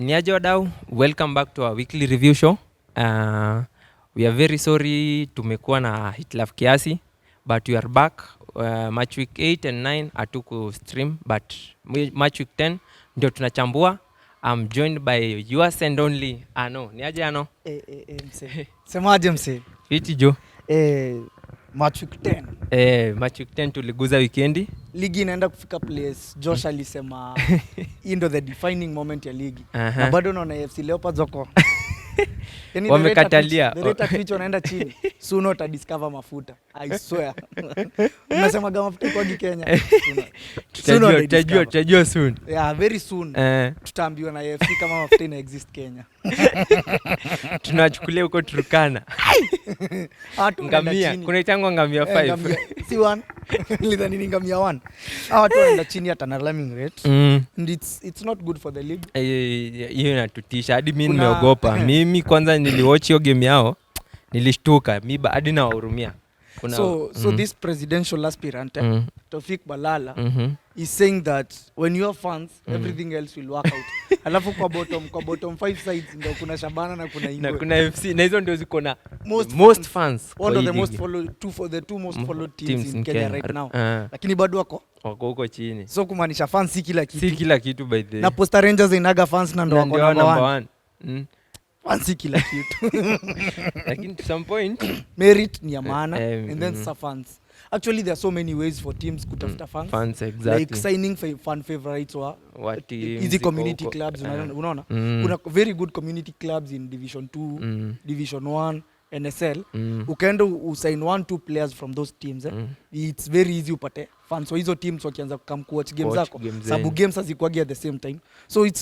Niaje wadau, welcome back to our weekly review show. We are very sorry tumekuwa na hitilafu kiasi, but we are back. Match week 8 and 9 hatuku stream, but match week 10 ndio tunachambua. I'm joined by yours and only Ano. Niaje Ano? Mse. Semaje mse? Fiti jo. Match week 10. Match week 10 tuliguza weekendi. Ligi inaenda kufika place Josh alisema hii ndio the defining moment ya ligi. Na bado naona FC Leopards wako. Yani wamekatalia. The rate at which wanaenda chini. Soon uta discover mafuta. I swear. Unasema kama mafuta kwa Kenya. Tutajua soon. Yeah, very soon. Tutaambiwa na AFC kama mafuta ina exist Kenya. Tunachukulia huko Turkana. Ngamia, kuna itangwa ngamia 5. Si 1. Lidhani ni ngamia 1. Watu wanaenda chini hata na alarming rate. And it's not good for the league. Hiyo inatutisha. Hadi mimi nimeogopa. Mimi kwanza niliwatch hiyo game yao. Nilishtuka. Mimi hadi na wahurumia. So this presidential aspirant Tofik Balala is saying that when you have fans everything else will work out. Alafu kwa bottom 5 sides ndio kuna Shabana na kuna Ingwe. Na kuna FC na hizo ndio ziko na most fans. One of the most followed two most followed teams in Kenya right now. Lakini bado wako huko chini. So kumaanisha fans si kila kitu. Si kila kitu by the way. Na Posta Rangers inaga fans na ndio wako number 1. Fancy kila kitu. Lakini to some point merit ni ya maana and then fans. Actually there are so many ways for teams kutafuta fans. Fans exactly. Like signing fan favorites or what easy community clubs unaona. Kuna very good community clubs in Division 2, Division 1, NSL. Ukaenda usign 1-2 players from those teams. It's very easy upate fans. So hizo teams wakianza come watch games zako. Sababu games hazikuagi at the same time. So it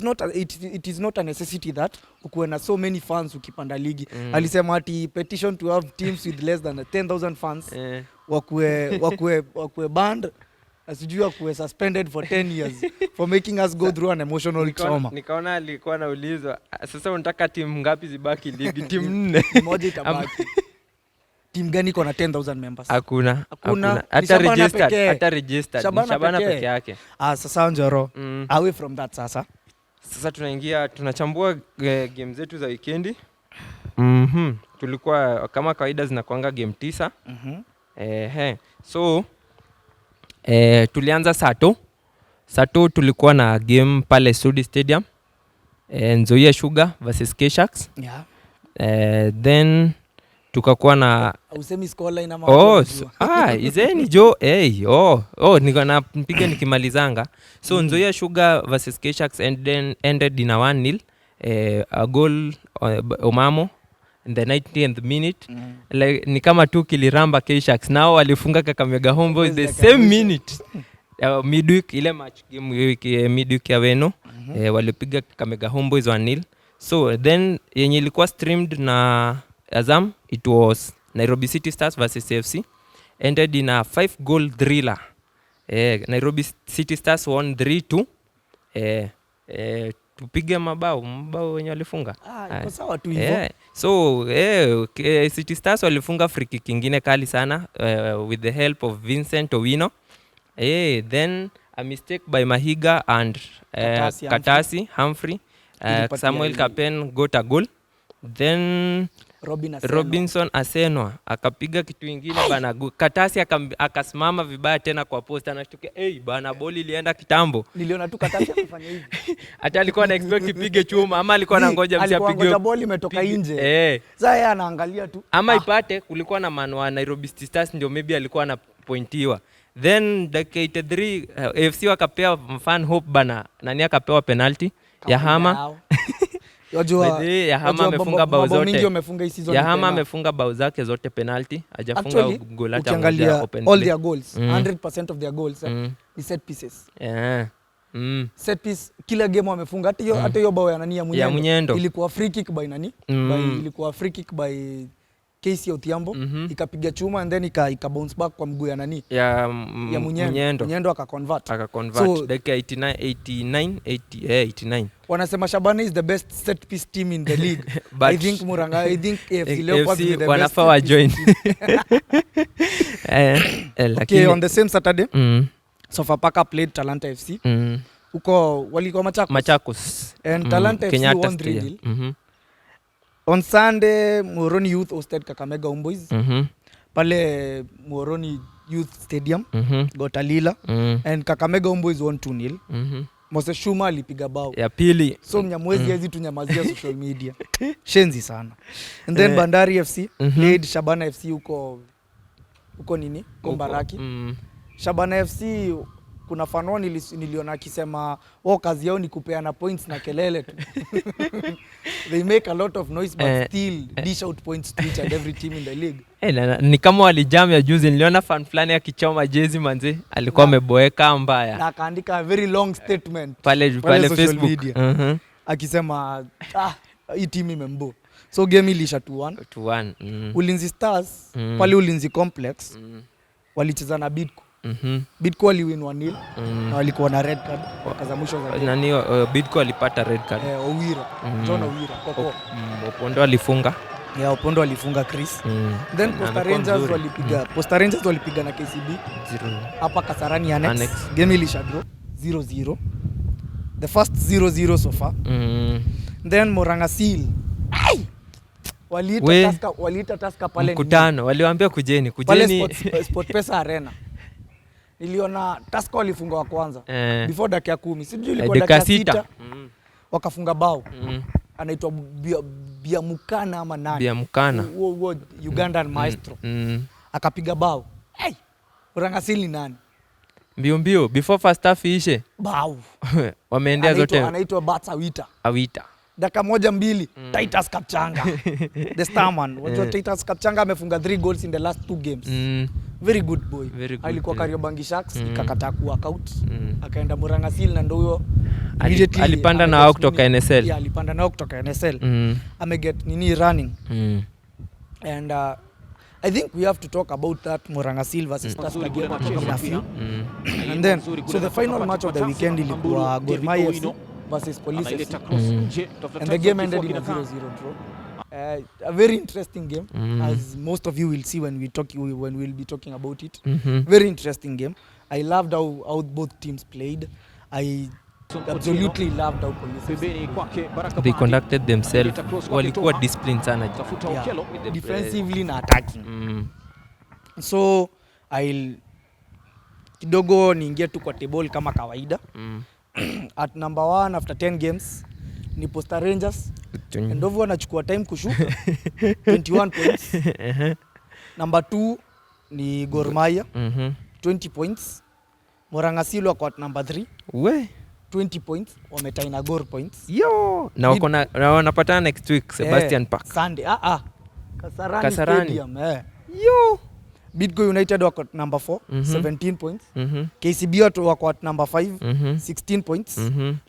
is not a necessity that ukuwe na so many fans ukipanda ligi. Alisema ati petition to have teams with less than 10,000 fans wakuwe banned. Asijui wakuwe suspended for 10 years for making us go through an emotional trauma. Nikaona alikuwa anaulizwa sasa unataka timu ngapi zibaki ligi? Timu 4. Moja itabaki. Team gani iko na 10,000 members? Hakuna. Hata registered. Shabana peke yake. Sasa Njoro. Away from that sasa. Sasa tunachambua game zetu za weekendi. Tulikuwa kama kawaida zinakuanga game 9. So tulianza Sato tulikuwa na game pale Sudi Stadium. Nzoia Sugar versus K-Sharks. Yeah. Then tukakuwa na usemi scoreline ama izeni jo niko napiga nikimalizanga. So Nzoia Sugar versus K-Sharks and then ended in a 1-0. A goal Omamo in the 90th minute. Like ni kama tu kiliramba K-Sharks nao walifunga Kakamega Homeboys the same minute. Midweek ile match game midweek ya Weno walipiga Kakamega Homeboys 1-0. So then yenye ilikuwa streamed na Azam, it was Nairobi City Stars versus AFC, ended in a 5-goal thriller. Nairobi City Stars won 3-2. Tupige mabao wenye walifunga. Iko sawa tu hivyo. So City Stars walifunga free kick kingine kali sana with the help of Vincent Owino. Then a mistake by Mahiga and Katasi Humphrey. Samuel Kapen got a goal. Then Robinson Asenwa akapiga kitu kingine bana. Katasi akasimama vibaya tena kwa posta, anashtukia bana boli ilienda kitambo. Niliona tu Katasi akifanya hivi. Hata alikuwa na expect ipige chuma ama alikuwa anangoja msi apige. Alikuwa boli imetoka nje. Sasa yeye anaangalia tu. Ama ipate kulikuwa na man wa Nairobi Stars ndio maybe alikuwa na pointiwa. Then dakika 3 AFC wakapewa fan hope bana. Nani akapewa penalty? Yahama. Yahama amefunga bao zote. Yahama amefunga bao zake zote penalty. Hajafunga goal hata moja open. All their goals, 100% of their goals ni set pieces. Set piece kila game wamefunga. Hata hiyo bao ya nani ya Munyendo. Ilikuwa free kick by nani? Ilikuwa free kick by Casey Odhiambo, ikapiga chuma and then ika bounce back kwa mguu ya nani? Ya Munyendo. Munyendo akaconvert. So dakika 89. Wanasema Shabana is the best set piece team in the league. I think AFC Leopards is the best. Wanafaa join. Okay, on the same Saturday, Sofapaka played Talanta FC. uko walikuwa Machakos. And Talanta FC won 3-0. On Sunday Muhoroni Youth hosted Kakamega Homeboys. Pale Muhoroni Youth Stadium Gotalila. And Kakamega Homeboys won 2-0. Moses Shuma alipiga bao ya pili. So Mnyamwezi hizi tunyamazia social media. Shenzi sana. And then Bandari FC played Shabana FC uko nini? Kombaraki. Shabana FC kuna fanoni niliona akisema kazi yao ni kupeana points na kelele tu. They make a lot of noise but still dish out points to each and every team in the league. Ni kama walijam ya juzi, niliona fan fulani akichoma jezi manze, alikuwa ameboeka mbaya. Na akaandika a very long statement pale Facebook. Akisema hii team imembo. So game ilisha 2-1. Ulinzi Stars pale Ulinzi Complex walicheza na Bidco. Bidco waliwin 1-0 na walikuwa na red card kaza mwisho za game. Nani Bidco alipata red card? Owira, John Owira. Opondo alifunga. Opondo alifunga Chris. Then Posta Rangers walipiga na KCB 0 hapa Kasarani Annex. Game ilisha draw 0-0. The first 0-0 so far. Then Morangasil waliita Tusker pale mkutano, waliwaambia kujeni pale Sport Pesa Arena. Niliona Tusker walifunga wa kwanza before dakika 10. Sijui ilikuwa dakika 6 wakafunga bao. Anaitwa Biamukana ama nani? Biamukana. Ugandan maestro. Akapiga bao. Morangasil nani? Mbio before first half ishe. Bao. Wameendea zote. Anaitwa Bats Awita. Dakika 1-2 Titus Kapchanga. The Starman. Wajua Titus Kapchanga amefunga 3 goals in the last 2 games. Very good boy. Alikuwa Kariobangi Sharks ikakataa kuwork out. Akaenda Morangasil na ndio huyo alipanda na wao kutoka NSL. Yeah, alipanda nao kutoka NSL. Ameget nini running. And I think we have to talk about that Morangasil versus Tusker game in a few. And then so the final match of the weekend ilikuwa Gor Mahia versus Police FC. And the game ended in a 0-0 draw. A very interesting game, as most of you will see when we'll be talking about it. Very interesting game. I loved how both teams played. I absolutely loved how Police they conducted themselves. Walikuwa disciplined sana. Yeah, defensively na attacking. So kidogo niingie tu kwa table kama kawaida. At number 1 after 10 games ni Posta Rangers. Ndovu wanachukua time kushuka 21 points. Number 2 ni Gor Mahia 20 points. Morangasil wako at number 3 20 points, wametaina Gor points. Na wako na wanapatana next week Sebastian Park Sunday. Kasarani Stadium. Bidco United wako at number 4 17 points. KCB wako at number 5 16 points.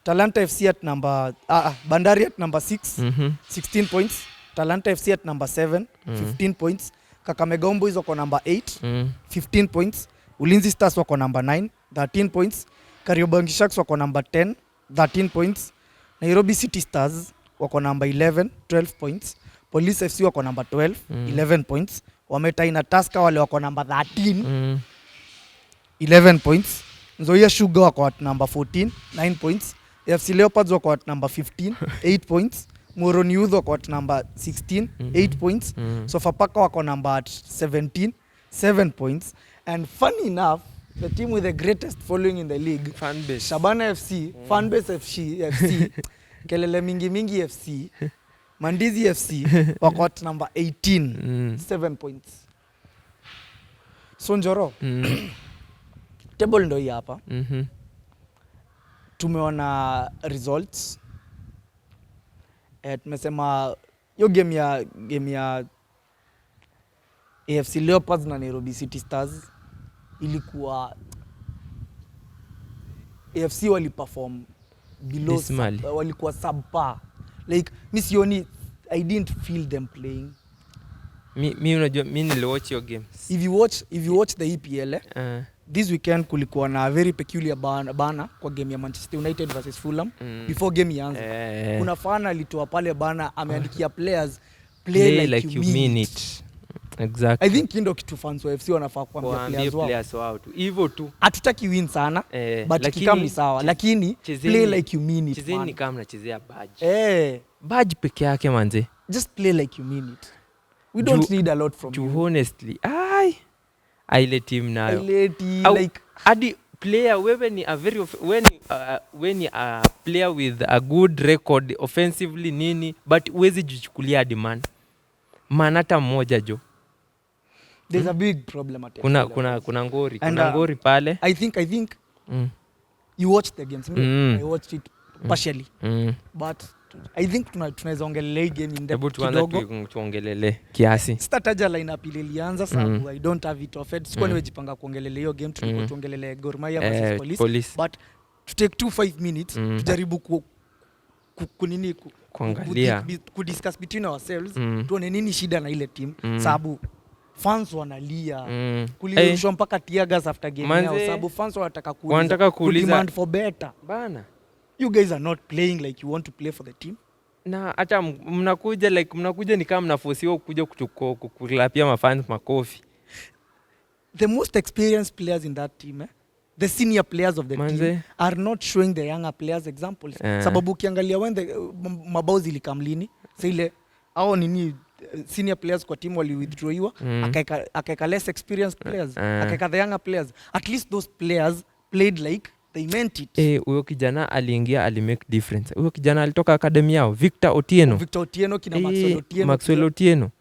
Talanta FC at number Bandari at number 6 16 points. Talanta FC at number 7 15 points. Kakamega Homeboys wako number 8 15 points. Ulinzi Stars wako number 9 13 points. Kariobangi Sharks wako number 10 13 points. Nairobi City Stars wako number 11 12 points. Police FC wako number 12 11 points. Wametaina Tusker wale wako number 13 11 points. Nzoia Sugar wako at number 14 9 points. FC Leopards wako at number 15 8 points. Muhoroni Youth wako at number 16 8 points. Sofapaka wako number at 17 7 points. And funny enough, the team with the greatest following in the league, Fanbase Shabana FC, Fanbase FC, Kelele Mingi FC, Mandizi FC wako at number 18 7 points. So Njoro table ndo hii hapa. Tumeona results. Tumesema hiyo game ya AFC Leopards na Nairobi City Stars ilikuwa AFC waliperform below, walikuwa subpar. Like misioni, I didn't feel them playing. Mi unajua mimi niliwatch your game. If you watch the EPL this weekend kulikuwa na very peculiar bana kwa game ya Manchester United versus Fulham before game ianze. Kuna fan alitoa pale bana ameandikia players play like you mean it. Exactly. I think kindo kitu fans wa FC wanafaa kuambia players wao tu hivyo tu. Hatutaki win sana but kikam ni sawa, lakini play like you mean it. Chezeni kama mnachezea badge. Badge peke yake manze. Just play like you mean it. We don't need a lot from you. Honestly, ile team nayo. Like hadi player wewe ni a very when you a player with a good record offensively nini, but uwezi jichukulia demand. Manata mmoja jo. There's a big problem at kuna ngori pale. I think you watched the games. I watched it partially. But I think tunaweza ongelelea game in depth kidogo. Tuongelele kiasi. Stataja lineup ile ilianza sababu I don't have it offered. Sikuwa nimejipanga kuongelelea hiyo game, tulikuwa tuongelelea Gor Mahia versus Police. But to take 5 minutes tujaribu kuangalia discuss between ourselves tuone nini shida na ile team sababu fans wanalia kulirushwa mpaka tear gas after game yao sababu fans wanataka kuuliza demand for better bana. You guys are not playing like you want to play for the team. Na hata mnakuja ni kama mnaforcewa kuja kukulapia mafans makofi. The most experienced players in that team the senior players of the team are not showing the younger players examples. Sababu ukiangalia when the mabao zilikamlini sasa ile au nini senior players kwa team wali withdrawiwa akaeka less experienced players akaeka the younger players. At least those players played like they meant it. Huyo kijana aliingia make difference. Huyo kijana alitoka academy yao Victor Otieno kina Maxwell Otieno.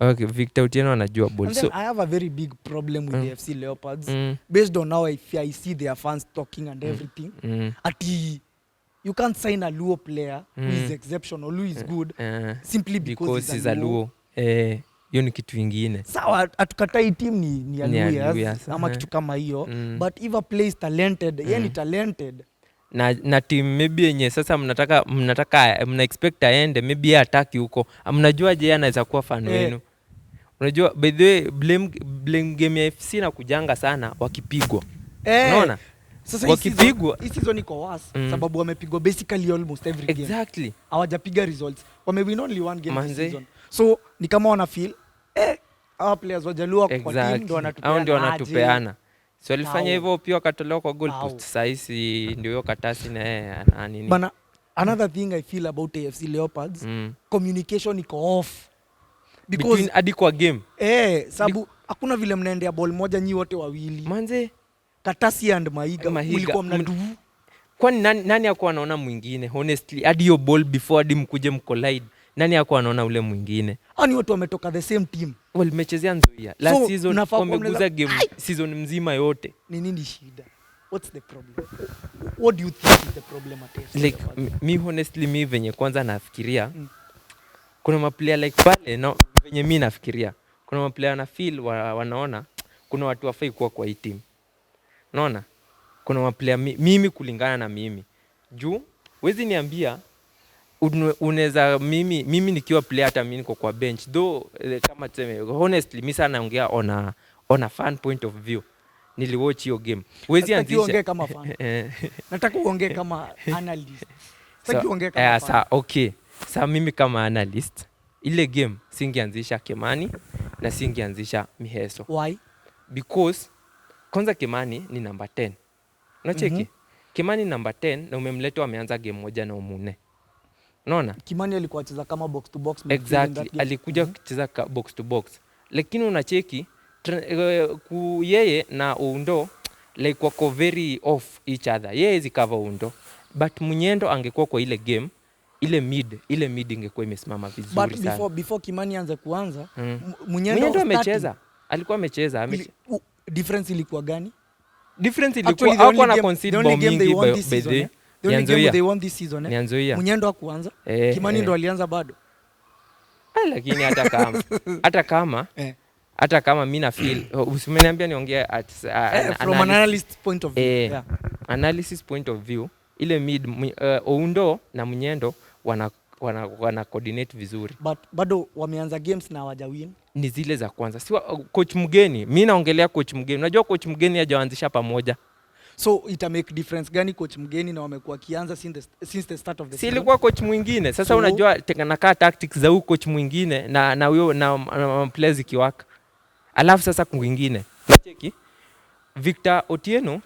Okay, Victor Otieno anajua ball. So I have a very big problem with the FC Leopards based on how I see their fans talking and everything. You can't sign a Luo player who is exceptional, who is good simply because he's a Luo. Hiyo ni kitu kingine. Sawa, atukatai team ni Luo ama kitu kama hiyo, but if a player is talented, yeye ni talented. Na team maybe yenye sasa mna expect aende, maybe hataki huko. Mnajua je anaweza kuwa fan wenu. Unajua by the way blame game ya FC na kujanga sana wakipigwa. Unaona? Sasa wakipigwa hii season iko worse sababu wamepigwa basically almost every game. Exactly. Hawajapiga results. Wamewin only one game this season. So ni kama wana feel our players wajalua kwa team ndio wanatupeana. So alifanya hivyo pia akatolewa kwa goal post. Sasa hizi ndio hiyo katasi na nini. Bana, another thing I feel about AFC Leopards, communication iko off. Because hadi kwa game. Sababu hakuna vile mnaendea ball moja nyi wote wawili. Manze Katasi and Mahiga mlikuwa mnadu. Kwani nani yako anaona mwingine? Honestly, hadi hiyo ball before hadi mkuje mcollide. Nani yako anaona ule mwingine? Ani watu wametoka the same team. Mechezea Nzoia. Last season wameguza game season mzima yote. Ni nini shida? What's the problem? What do you think is the problem at AFC? Like me honestly venye kwanza nafikiria kuna maplayer like pale no venye mimi nafikiria. Kuna maplayer na feel wanaona kuna watu wafai kuwa kwa hii team. Unaona? Kuna maplayer mimi kulingana na mimi. Juu wezi niambia unaweza mimi nikiwa player hata mimi niko kwa bench though kama tuseme honestly mimi sana naongea on a fan point of view. Niliwatch hiyo game. Wezi anzisha uongee kama fan. Nataka uongee kama analyst. Sasa uongee kama fan. Okay. Sasa mimi kama analyst ile game singeanzisha Kimani na singeanzisha Miheso. Why? Because kwanza Kimani ni number 10. Unacheki? Kimani number 10 na umemleta ameanza game moja na Umune. Unaona? Kimani alikuwa anacheza kama box to box. Exactly. Alikuja kucheza box to box. Lakini unacheki yeye na Undo like wako very off each other. Yeye zikava Undo. But Munyendo angekuwa kwa ile game, ile mid ingekuwa imesimama vizuri sana. But before Kimani anze kuanza, Munyendo amecheza. Alikuwa amecheza. Difference ilikuwa gani? Difference ilikuwa hakuwa na concede bomb mingi by the The only game they won this season Munyendo hakuanza. Kimani ndo alianza bado. Lakini hata kama mimi na feel usimeniambia niongee from an analyst point of view. Analysis point of view ile mid Oundo na Munyendo wana coordinate vizuri. But bado wameanza games na hawajawin. Ni zile za kwanza. Si coach mgeni. Mimi naongelea coach mgeni. Unajua coach mgeni hajaanzisha pamoja. So ita make difference gani coach mgeni na wamekuwa kianza since the start of the season? Si ilikuwa coach mwingine. Sasa unajua nakaa tactics za huyo coach mwingine na huyo na players kiwaka. Alafu sasa kwingine unacheki Victor Otieno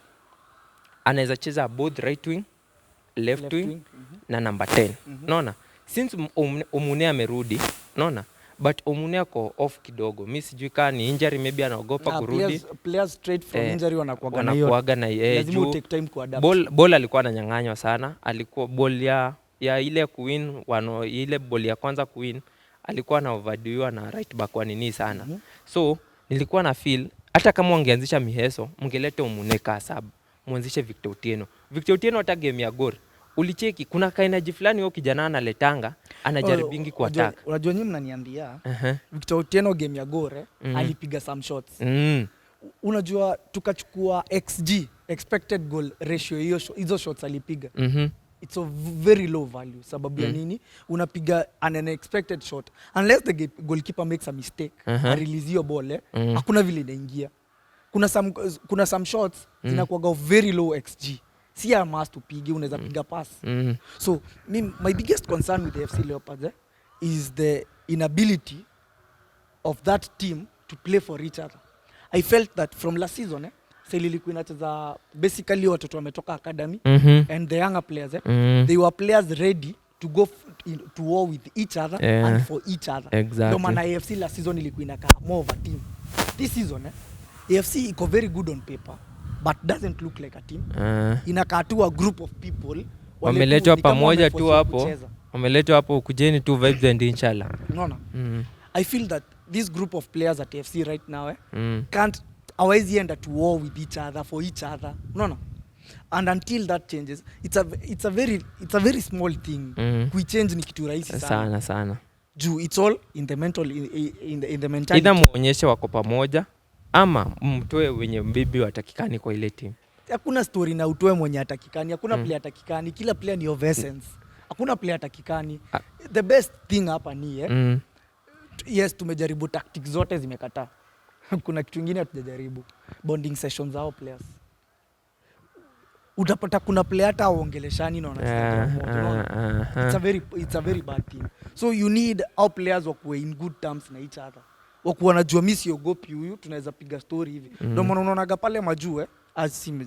anaweza cheza both right wing, left wing na number 10. Unaona? Since Omune amerudi, unaona? But Omune ako off kidogo. Mimi sijui kama ni injury, maybe anaogopa kurudi. Players straight from injury wanakuaga na hiyo. Lazima take time kuadapt. Ball alikuwa ananyang'anywa sana. Alikuwa ball ya ile kuwin, ile ball ya kwanza kuwin, alikuwa na overdo na right back wa nini sana. So nilikuwa na feel hata kama wangeanzisha Miheso, mngelete Omune ka sub, muanzishe Victor Otieno. Victor Otieno hata game ya Gor ulicheki kuna kainaji fulani huyo kijana analetanga anajaribingi kwa attack. Unajua nyinyi mnaniambia Victor Otieno game ya Gor alipiga some shots. Unajua tukachukua XG, expected goal ratio, hizo shots alipiga. It's a very low value. Sababu ya nini? Unapiga an unexpected shot. Unless the goalkeeper makes a mistake, release your ball, hakuna vile inaingia. Kuna some shots zinakuwa very low XG. Si ya must upige, unaweza piga pass. So, my biggest concern with the FC Leopards is the inability of that team to play for each other. I felt that from last season, Seli ilikuwa inacheza basically watoto wametoka academy and the younger players, they were players ready to go to war with each other and for each other. Exactly. Ndio maana AFC last season ilikuwa inakaa more of a team. This season, AFC iko very good on paper but doesn't look like a team. Inakaa tu a group of people wameletwa pamoja tu hapo. Wameletwa hapo kujeni tu vibes and inshallah. Unaona? I feel that this group of players at AFC right now can't always end at war with each other for each other. Unaona? And until that changes, it's a very small thing. Kuichange ni kitu rahisi sana. Juu it's all in the mental in the mentality. Ida muonyeshe wako pamoja ama mtoe wenye mbibi watakikani kwa ile team. Hakuna story na utoe mwenye atakikani, hakuna player atakikani, kila player ni of essence. Hakuna player atakikani. The best thing hapa ni yes, tumejaribu tactics zote zimekataa. Kuna kitu kingine hatujajaribu. Bonding sessions zao players. Utapata kuna player hata waongeleshani na wanacheza. It's a very bad thing. So you need our players wakuwe in good terms na each other. Wakuwa najua mimi siogopi huyu, tunaweza piga story hivi. Ndio maana unaonaga pale majuu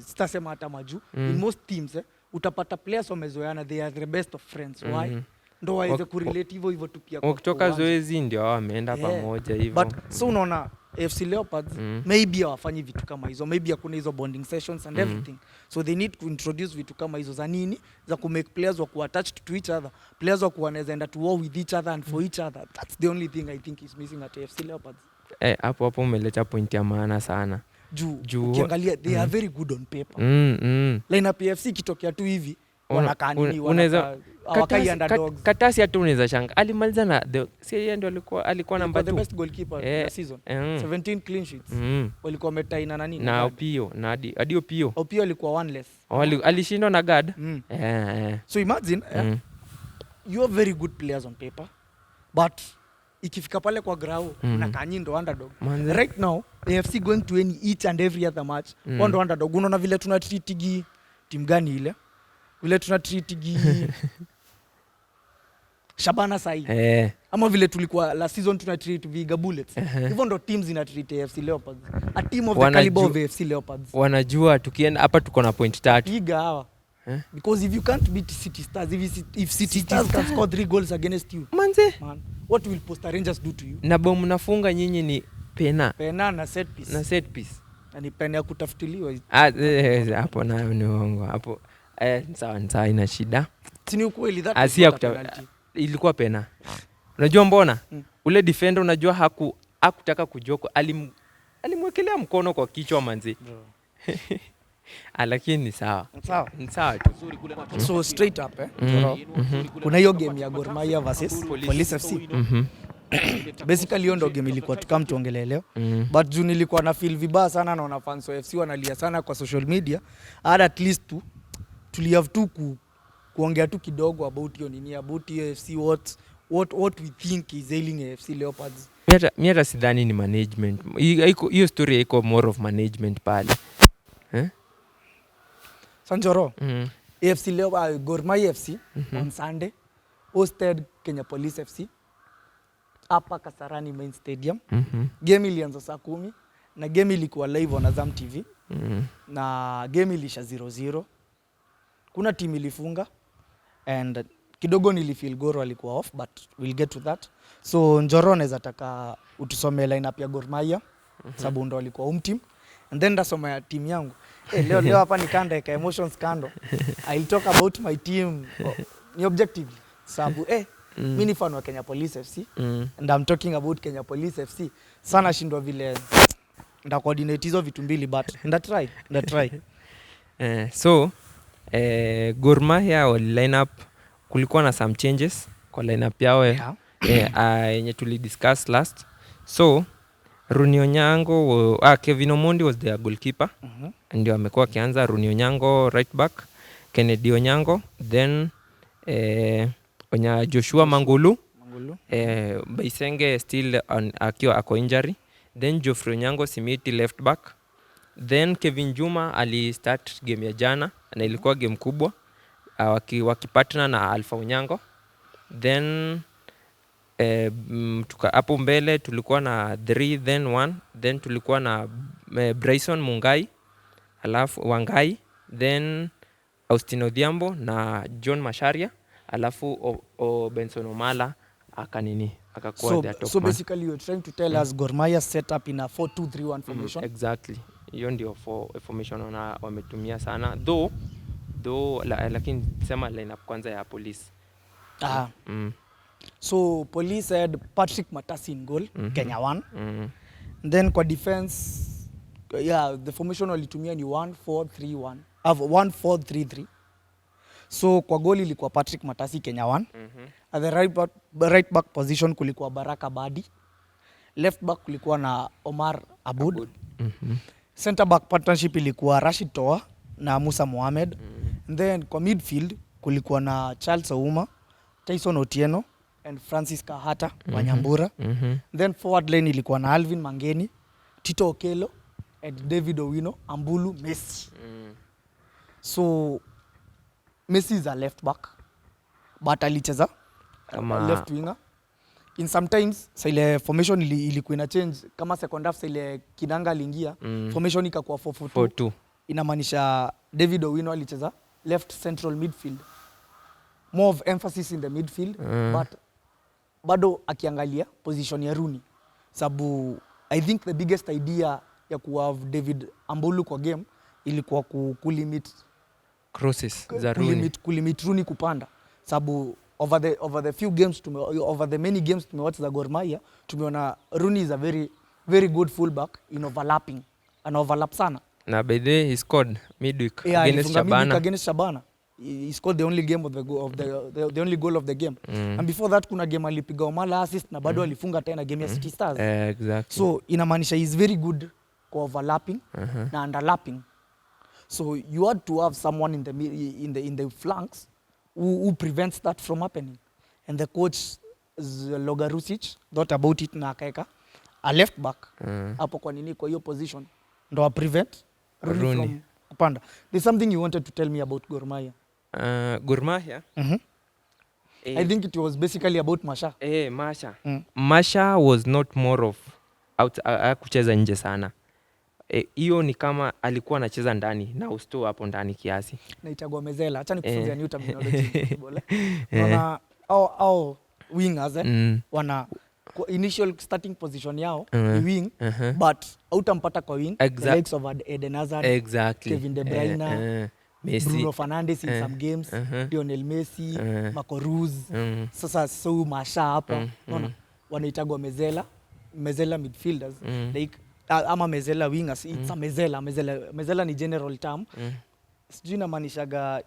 sitasema hata majuu. In most teams utapata players wamezoeana, they are the best of friends. Why? Ndio waweze kurelate hivyo tu pia. Wakitoka zoezi ndio wameenda pamoja hivyo. But so unaona FC Leopards maybe hawafanyi vitu kama hizo, maybe hakuna hizo bonding sessions and everything. So they need to introduce vitu kama hizo za nini, za ku make players waku attached to each other, players waku wanaweza enda to war with each other and for each other. That's the only thing I think is missing at FC Leopards. Hapo umeleta point ya maana sana. Juu ukiangalia they are very good on paper. Lineup ya FC kitokea tu hivi wanakaa nini, wanaweza hawakai underdogs. Katasi hata unaweza shanga. Alimaliza na yeye ndio alikuwa namba 2. The best goalkeeper the season. 17 clean sheets. Walikuwa wametaina na nini? Na Opio, na hadi Opio. Opio alikuwa one less. Alishindwa na guard. So imagine you are very good players on paper but ikifika pale kwa ground na kanyi ndo underdog. Right now AFC going to win each and every other match. Ndo underdog. Unaona vile tuna treatigi team gani ile? Vile tuna treatigi Shabana sahi. Ama vile tulikuwa last season tuna treat Viga Bullets. Hivyo ndo teams ina treat AFC Leopards. A team of the caliber of AFC Leopards. Wanajua tukienda hapa tuko na point 3. Viga hawa. Because if you can't beat City Stars, if City Stars can score 3 goals against you, man, what will Posta Rangers do to you? Na bomu mnafunga nyinyi ni pena na set piece. Na ni pena ya kutafutiliwa. Hapo nayo ni uongo. Hapo sawa ina shida. Si ni ukweli that ilikuwa pena. Unajua mbona? Ule defender unajua hakutaka kujoko, alimwekelea mkono kwa kichwa manzi. Lakini ni sawa. Ni sawa tu. So straight up kuna hiyo game ya Gor Mahia versus Police FC. Basically hiyo ndo game ilikuwa tukam tuongelee leo. But juu nilikuwa na feel vibaya sana, naona fans wa FC wanalia sana kwa social media. At least have to kuongea tu kidogo about hiyo nini, about AFC, what we think is ailing AFC Leopards. Mimi hata sidhani ni management. Hiyo story iko more of management pale. Sanjoro. AFC Leopards, Gor Mahia FC on Sunday hosted Kenya Police FC. hapa Kasarani Main Stadium. Game ilianza saa 10 na game ilikuwa live on Azam TV. Na game ilisha 0-0. Kuna team ilifunga and kidogo nilifeel Goro alikuwa off, but we'll get to that. So Njoro anaweza taka utusome lineup ya Gor Mahia sababu ndo alikuwa home team, and then ndasoma ya team yangu. Leo hapa nikanda ka emotions kando. I'll talk about my team ni objectively sababu mimi ni fan wa Kenya Police FC and I'm talking about Kenya Police FC. Sana shindwa vile nda coordinate hizo vitu mbili, but nda try. So Gor Mahia wa lineup kulikuwa na some changes kwa lineup yao yenye tulidiscuss last. So Runi Onyango Kevin Omondi was their goalkeeper. Ndio amekuwa akianza. Runi Onyango right back, Kennedy Onyango, then Joshua Mangulu. Baisenge still akiwa ako injury, then Geoffrey Onyango Simiti left back, then Kevin Juma ali start game ya jana na ilikuwa game kubwa wakipartner na Alpha Onyango. Then hapo mbele tulikuwa na 3 then 1, then tulikuwa na Bryson Mungai alafu Wangai, then Austin Odhiambo na John Masharia, alafu Benson Omala akakuwa their top so man. Basically you're trying to tell us Gor Mahia set up in a 4-2-3-1 formation. Exactly, hiyo ndio formation wametumia sana though lakini sema lineup kwanza ya Police. So Police had Patrick Matasi in goal, Kenya 1. Then kwa defense the formation walitumia ni 1-4-3-1 1-4-3-3. So kwa goal ilikuwa Patrick Matasi, Kenya 1. At the right back position kulikuwa Baraka Badi. Left back kulikuwa na Omar Abud. Center back partnership ilikuwa Rashid Toa na Musa Mohamed. Then kwa midfield kulikuwa na Charles Ouma, Tyson Otieno and Francis Kahata wa Nyambura. Then forward line ilikuwa na Alvin Mangeni, Tito Okelo and David Owino, Ambulu, Messi. So Messi is a left back but alicheza left winger. In sometimes ile formation ilikuwa ina change kama second half ile Kidanga aliingia, formation ikakuwa 4-4-2. Inamaanisha David Owino alicheza left central midfield, more of emphasis in the midfield, but bado akiangalia position ya Rooney sababu I think the biggest idea ya kuhave David Ambulu kwa game ilikuwa kulimit crosses za Rooney, kulimit Rooney kupanda sababu over the few games over the many games tumewatch za Gor Mahia tumeona Rooney is a very very good fullback in overlapping, ana overlap sana. Na by the way he scored midweek against Shabana. He scored the only game of the only goal of the game. And before that kuna game alipiga Omala assist na bado alifunga tena game ya City Stars. Exactly. So inamaanisha he is very good kwa overlapping na underlapping. So you had to have someone in the flanks who prevents that from happening. And the coach Logarusic thought about it na akaeka a left back hapo kwa nini kwa hiyo position ndo prevent Rooney from kupanda. There's something you wanted to tell me about Gor Mahia. Gor Mahia? I think it was basically about Masha. Masha. Masha was not more of kucheza nje sana. Hiyo ni kama alikuwa anacheza ndani na usto hapo ndani kiasi. Naitagwa mezela. Acha nikufunzia new terminology. Wana au wingers wana initial starting position yao ni wing, but hautampata kwa wing the likes of Eden Hazard, Kevin De Bruyne, Messi, Bruno Fernandes in some games, Lionel Messi, Marco Ruz. Sasa so Masha hapa unaona wanaitagwa mezela midfielders like ama mezela wingers. It's a mezela ni general term. Sijui inamaanishaga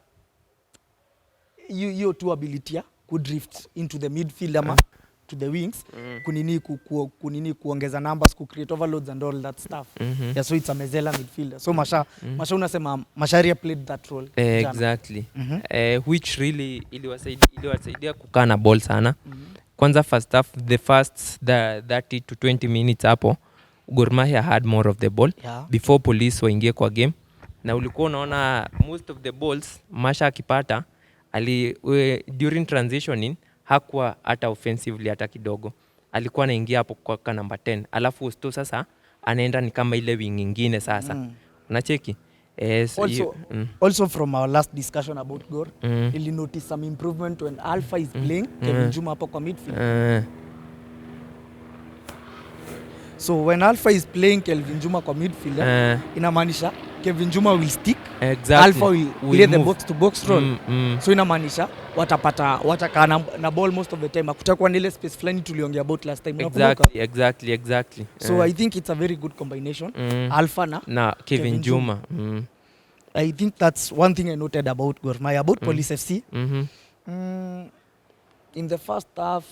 hiyo tu ability ya ku drift into the midfield ama to the wings, kunini kuongeza numbers, ku create overloads and all that stuff. Yeah, so it's a mezela midfielder. So Masha unasema Masharia played that role. Exactly. Which really iliwasaidia kukaa na ball sana. Kwanza first half, the first 30 to 20 minutes hapo Gor Mahia had more of the ball before Police waingie kwa game. Na ulikuwa unaona most of the balls Masha akipata during transitioning hakuwa hata offensively hata kidogo. alikuwa anaingia hapo kwa number 10 alafu Osto sasa anaenda ni kama ile wing nyingine sasa unacheki also from our last discussion about Gor ili notice some improvement when Alpha is playing Kevin Juma hapo kwa midfield so when Alpha is playing Kelvin Juma kwa midfield inamaanisha Kevin Juma will stick Alpha will play the box to box role so inamaanisha watakaa na ball most of the time kutakuwa ile space fulani tuliongea about last time exactly so I think it's a very good combination Alpha na Kevin Juma I think that's one thing I noted about Gor Mahia about Police FC in the first half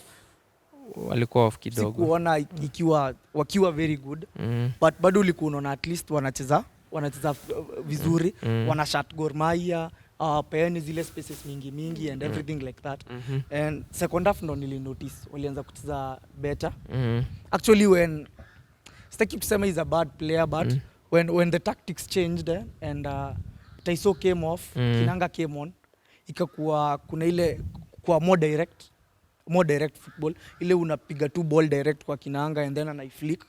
walikuwa off kidogo sikuona wakiwa very good but bado ulikuwa unaona at least wanacheza vizuri wana shot Gor Mahia peani zile spaces mingi and everything like that and second half ndo nili notice walianza kucheza better actually when sitaki kusema is a bad player but when the tactics changed and Taiso came off Kinanga came on ikakuwa kuna ile kwa more direct football ile unapiga tu ball direct kwa Kinanga and then anaiflick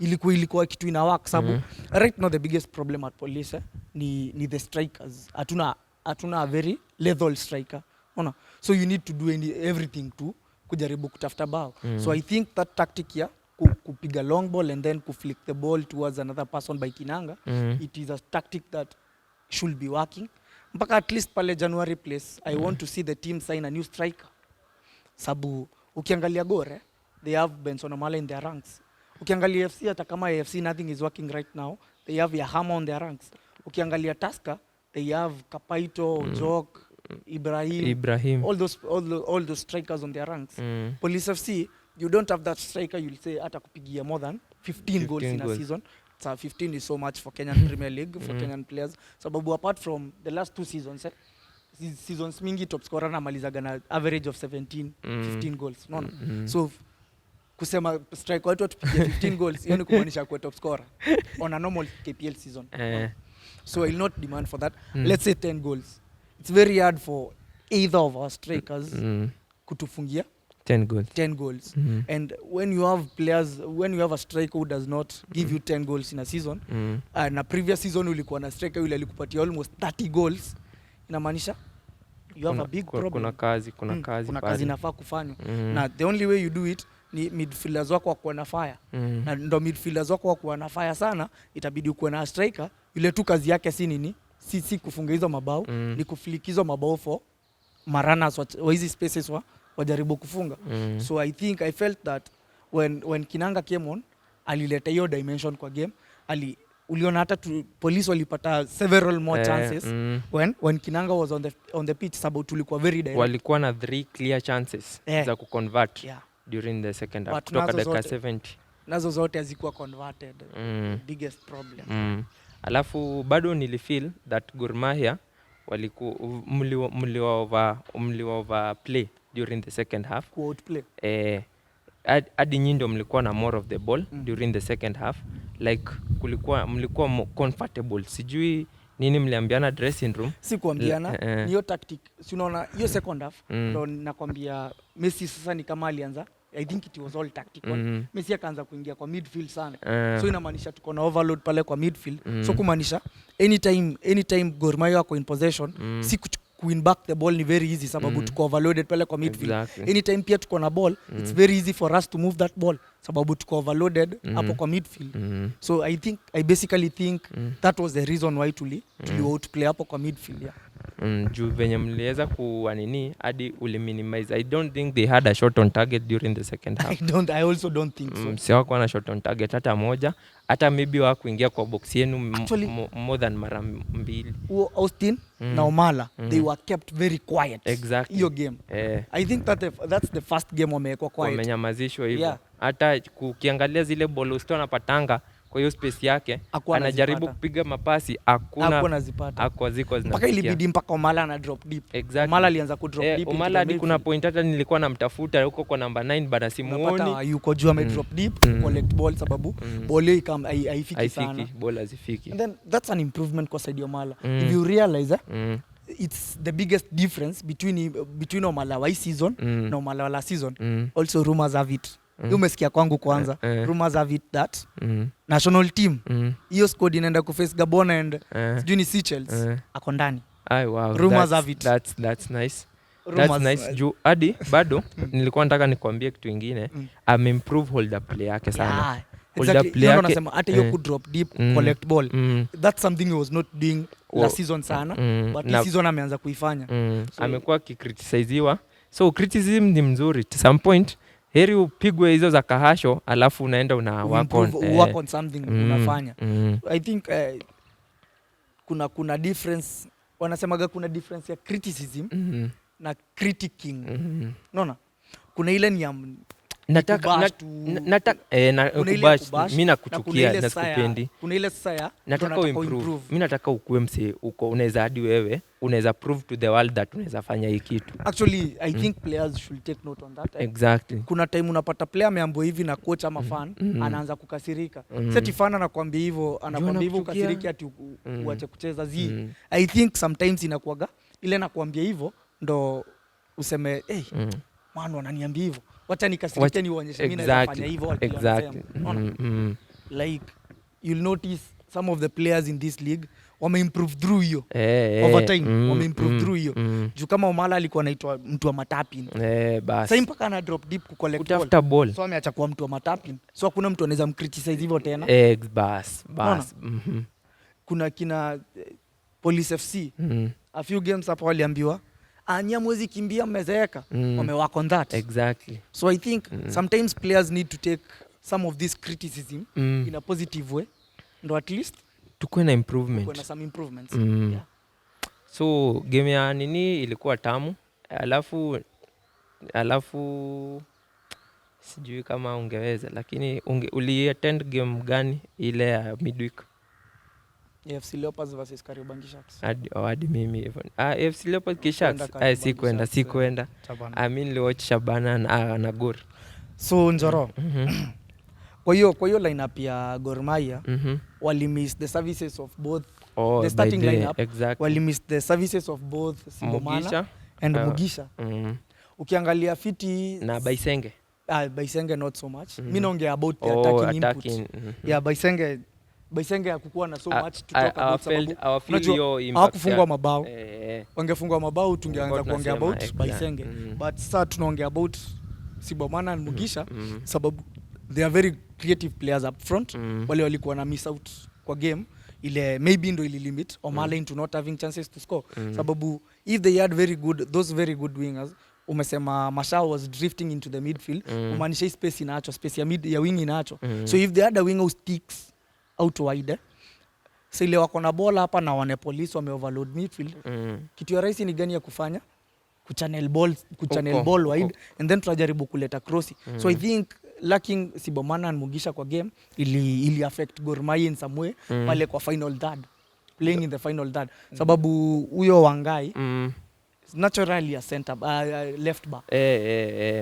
ilikuwa kitu ina work sababu right now the biggest problem at Police ni the strikers hatuna a very lethal striker unaona so you need to do everything to kujaribu kutafuta bao so I think that tactic ya kupiga long ball and then kuflick the ball towards another person by Kinanga it is a tactic that should be working mpaka at least pale January place I want to see the team sign a new striker sabu ukiangalia Gore they have Benson Omala in their ranks ukiangalia FC hata kama AFC nothing is working right now they have Yahama on their ranks ukiangalia Tusker they have Kapaito Jok Ibrahim all those strikers on their ranks Police FC you don't have that striker you'll say hata kupigia more than 15 goals in a season so 15 is so much for Kenyan Premier League for Kenyan players sababu apart from the last 2 seasons seasons mingi top scorer na malizaga na average of 15 goals unaona so kusema striker wetu tupige 15 goals hiyo ni kumaanisha kwa top scorer on a normal KPL season so I'll not demand for that let's say 10 goals it's very hard for either of our strikers kutufungia 10 goals and when you have a striker who does not give you 10 goals in a season na previous season ulikuwa na striker yule alikupatia almost 30 goals inamaanisha you have a big problem kuna kazi inafaa kufanywa na the only way you do it ni midfielders wako wakuwa na fire na ndo midfielders wako wakuwa na fire sana itabidi ukuwe na striker yule tu kazi yake si nini si kufunga hizo mabao ni kuflick hizo mabao for maranas wa hizi spaces wajaribu kufunga so I felt that when Kinanga came on alileta hiyo dimension kwa game uliona hata Police walipata several more chances when Kinanga was on the pitch sababu tulikuwa very direct walikuwa na 3 clear chances za kuconvert during the second half kutoka dakika 70 nazo zote hazikuwa converted biggest problem alafu bado nilifeel that Gor Mahia mliwa overplay during the second half outplay hadi nyinyi ndio mlikuwa na more of the ball during the second half like mlikuwa comfortable sijui nini mliambiana dressing room si kuambiana hiyo tactic si unaona hiyo second half ndio nakwambia Messi sasa ni kama alianza I think it was all tactical Messi akaanza kuingia kwa midfield sana so inamaanisha tuko na overload pale kwa midfield so kumaanisha anytime Gor Mahia wako in possession si win back the ball ni very easy sababu tuko overloaded pale kwa midfield anytime pia tuko na ball it's very easy for us to move that ball sababu tuko overloaded hapo kwa midfield so I basically think that was the reason why tuli outplay hapo kwa midfield juu venye mliweza kuanini hadi uliminimize I don't think they had a shot on target during the second half I also don't think so si wako na shot on target hata moja hata maybe wakuingia kwa box yenu more than mara 2 Austin na Omala they were kept very quiet exactly hiyo game I think that's the first game wamekuwa quiet wamenyamazishwa hivyo hata ukiangalia zile ball Austin anapatanga kwa hiyo space yake anajaribu kupiga mapasi hakuna zipata ziko mpaka ilibidi mpaka Omala na drop deep Omala alianza ku drop deep Omala hadi kuna point hata nilikuwa namtafuta huko kwa number 9 bana simuoni yuko juu ame drop deep collect ball sababu ball ikam haifiki sana ball hazifiki and then that's an improvement kwa side Omala if you realize it's the biggest difference between Omalawa season na Omalawa last season. Also rumors have it. Umesikia kwangu kwanza. Rumors have it that national team hiyo squad inaenda kuface Gabon and sijui Seychelles ako ndani. Wow, rumors have it. That's nice. That's nice. Juu hadi bado nilikuwa nataka nikwambie kitu kingine. Improve holder play yake sana. Yeah. Exactly. No, nasema hata hiyo could drop deep, collect ball. That's something he was not doing last season sana, but this season ameanza kuifanya. So, amekuwa akikriticiziwa. So criticism ni mzuri. To some point heri upigwe hizo za kahasho alafu unaenda una work on something unafanya. I think kuna difference, wanasemaga kuna difference ya criticism na critiquing. Unaona? Kuna ile ni ya nataka mimi nakuchukia na sikupendi. Kuna ile sasa ya nataka uimprove. Mimi nataka ukue mse uko unaweza hadi wewe unaweza prove to the world that unaweza fanya hii kitu. Actually I think players should take note on that. Exactly. Kuna time unapata player ameambiwa hivi na coach ama fan anaanza kukasirika. Sasa fan anakuambia hivyo, anakuambia hivyo ukasiriki ati uache kucheza zi. I think sometimes inakuaga ile nakuambia hivyo ndo useme man wananiambia hivyo. Wacha nikasirike nionyeshe mimi nafanya hivyo. Exactly. Like you'll notice some of the players in this league wameimprove through hiyo over time. Wameimprove through hiyo. Juu kama Omala alikuwa anaitwa mtu wa matapin. Bas. Sasa mpaka ana drop deep ku collect ball. So ameacha kuwa mtu wa matapin. So hakuna mtu anaweza mcriticize hivyo tena. Bas. Kuna kina Police FC. A few games hapo waliambiwa anya mwezi kimbia mmezeeka. Wamework on that. Exactly. So I think sometimes players need to take some of this criticism in a positive way. Ndo at least tukue na improvement. Tukue na some improvements. Yeah. So game ya nini ilikuwa tamu. Alafu sijui kama ungeweza lakini uli-attend game gani ile ya midweek? AFC Leopards versus Kariobangi Sharks. Hadi mimi hivyo. AFC Leopards Sharks sikuenda. I mean niliwatch Shabana na Gor. So Njoro. Kwa hiyo lineup ya Gor Mahia wali miss the services of both the starting lineup. Exactly. Wali miss the services of both Sibomana and Mugisha. Ukiangalia fiti na Baisenge. Baisenge not so much. Mimi naongea about the attacking input. Yeah, Baisenge hakukuwa na so much to talk about sababu hawakufungwa mabao. Wangefungwa mabao tungeanza kuongea about Baisenge. But sasa tunaongea about Sibomana and Mugisha sababu they are very creative players up front. Wale walikuwa na miss out kwa game ile maybe ndo ili limit Omala into not having chances to score. Sababu if they had those very good wingers, umesema Masha was drifting into the midfield, umaanisha space inaacho, space ya wing inaacho. So if they had a winger who sticks out wide, so ile wako na bola hapa na wane police wame overload midfield, kitu ya rahisi ni gani ya kufanya? Kuchannel ball wide and then tunajaribu kuleta cross. So I think lacking Sibomana and Mugisha kwa game ili affect Gor Mahia in some way pale kwa final third, playing in the final third. Sababu huyo Wangai naturally a center left back.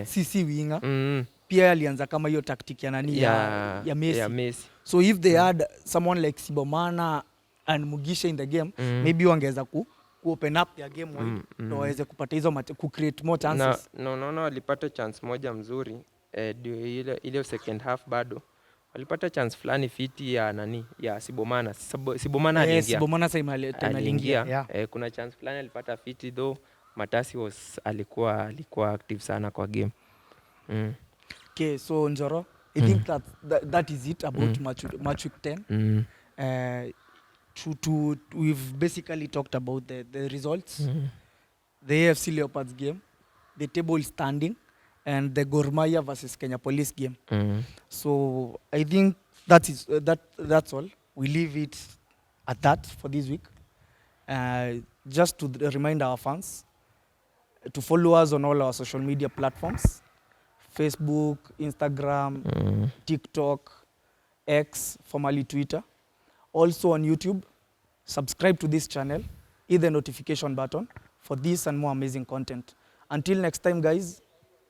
Si winger. Pia alianza kama hiyo tactic ya nani ya Messi. So if they had someone like Sibomana and Mugisha in the game, maybe wangeweza ku open up their game wide ndio waweze kupata hizo ku create more chances. No, alipata chance moja mzuri ile second half bado. Walipata chance fulani fiti ya nani ya Sibomana. Sibomana aliingia. Sibomana sasa aliingia. Kuna chance fulani alipata fiti though. Matasi alikuwa active sana kwa game. Okay, so Njoro, I think that is it about match week 10. We've basically talked about the results, the AFC Leopards game, the table standing, and the Gor Mahia versus Kenya Police game. So I think that's all. We leave it at that for this week. Just to remind our fans to follow us on all our social media platforms: Facebook, Instagram, TikTok, X, formerly Twitter. Also on YouTube, subscribe to this channel, hit the notification button for this and more amazing content. Until next time, guys,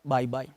bye-bye.